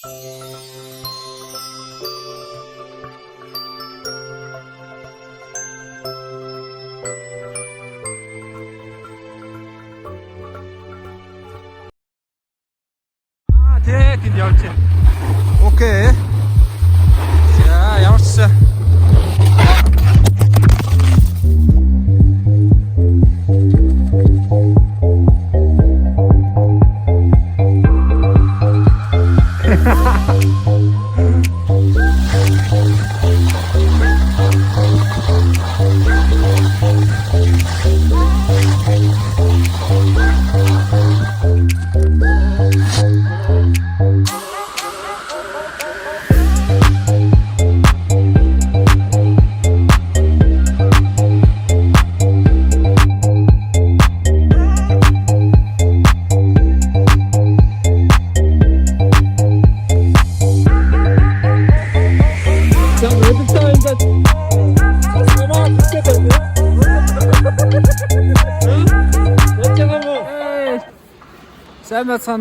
Тэнд явж байна. Окей. За ямар ч сайн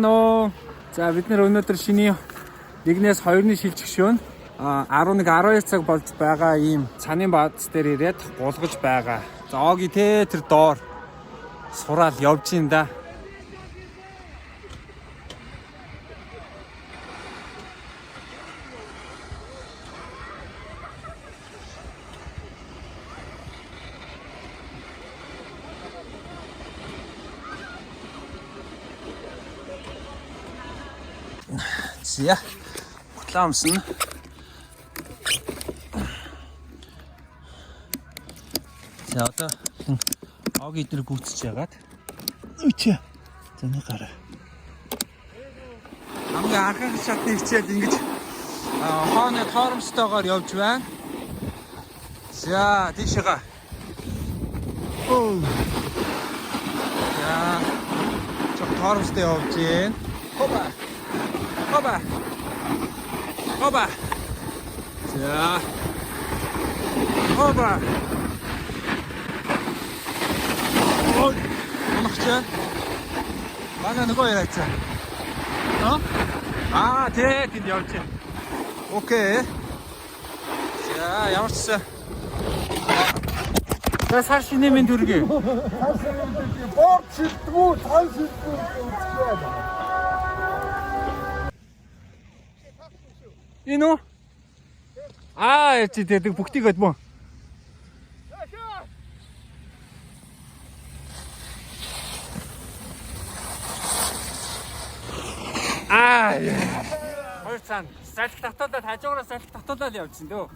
байна уу? За бид нэр өнөөдөр шиний 1-ээс 2-ны шилжих шөнө 11-12 цаг болж байгаа ийм цанын бааз дээр ирээд гулгаж байгаа. За оги тэр доор сураал явж ин да. За гутлаамсан. За одоо ог идэр гүйтж яагаад үчи зэний гараа хамгийн анхны шатны хичээл ингэж хооны торомстойгоор явж байна. За тийшээ. За чог торомстой явж гин. Хоба. За. Хоба. Ой. Монохчаа. Манай нөгөө яриаца. Тэнд явж байна. Окей. За ямар ч сар шинэмэн дүргээ. Сар шинэмэн дүргээ. Борд шилдэггүй, цан шилдэггүй үзчихээ. Энэ үү? Чи тэр бүгтийг өд мөн. Хоёр цаана салхи татуулаад хажуугаар салхи татуулаад явчихсан дөө.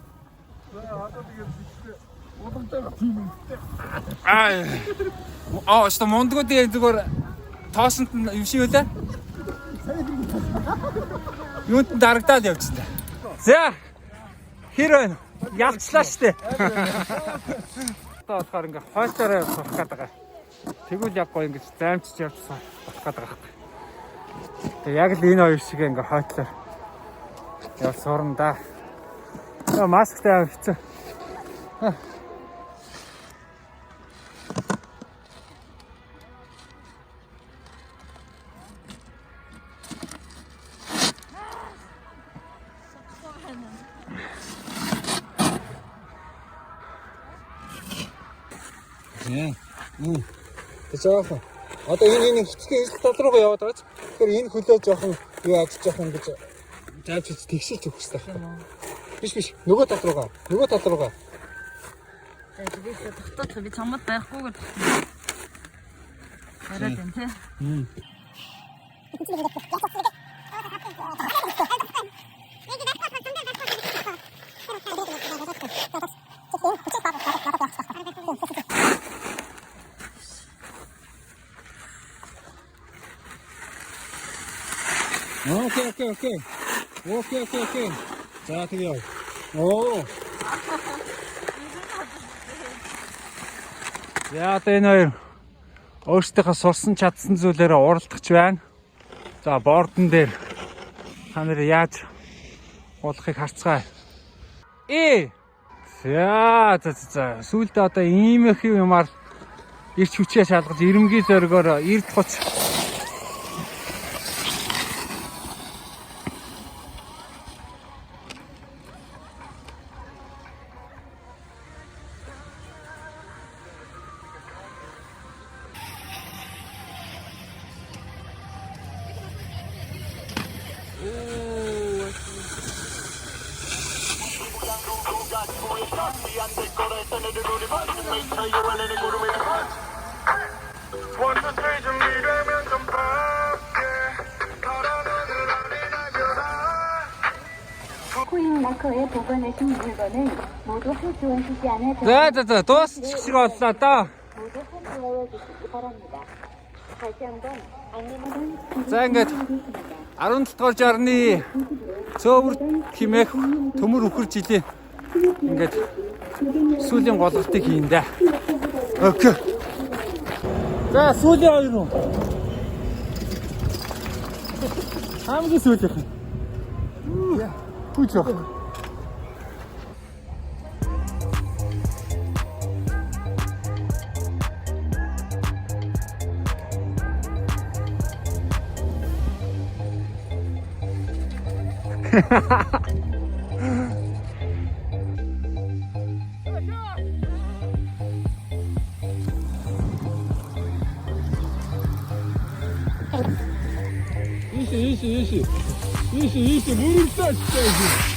Одоо тэгээд удамтай тийм үү? Что мондгууд зүгээр тоосонд юм шиг үлээ. Юунд дарагдаад явчихсан. За. Хэр байна? Явчлаа штэ. Одоо болохоор ингээ хойшлороо сурах гээд байгаа. Тэгвэл яг гоо ингээ займчж явчихсан болох гээд байгаа хэрэг. Тэг яг л энэ хоёр шиг ингээ хойтлоор яв сурна да. Масктай авчихсан. Тэжээхэн. Одоо энэ хэцгийн ижил тал руугаа яваад байгаа ч. Тэгэхээр энэ хөлөө жоохон юу авч жоохон гэж заавч тэгшилж өгөх хэрэгтэй байна. Биш. Нөгөө тал руугаа. Тэгээд тогтоод би чамд байхгүйгээр хараад байна те. Окей. За тэгээ. За одоо энэ хоёр өөрсдийнхөө сурсан чадсан зүйлээрээ уралдах байна. За бордон дээр та нар яаж уулахыг харцгаая. За сүүлдээ одоо ийм их юмар ирч хүчээ шалгаж ирэмгийн зоригоор эрд хуч 코인 마커에 보관하신 물건을 모두 활주하시지 않아 자, 또 식시가 왔다. 모두 활주하여 주시기 바랍니다. 다시 한번 안내문은 За ингээд 17 дугаар жарны цөөвөр химээх төмөр үхэр жилийн ингээд сүүлийн голгалтыг хийн дээ. Окей. За сүүлийн хоёр нь. Хамгийн сүүлийнх нь. Хүчөө. 이씨 물을 쏴 진짜 이제.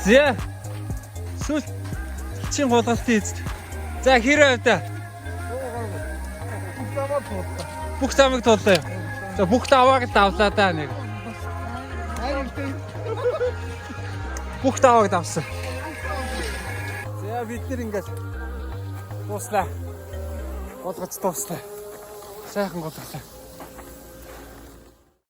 Зэ сүүл чин голгалт хийц. За хэрэг авда. Бүх замыг тууллаа. За бүх давааг давлаа да нэг. Бүх давааг давсан. За бид нэр ингээд дуслаа. Голгоц дуслаа. Сайхан голглоо.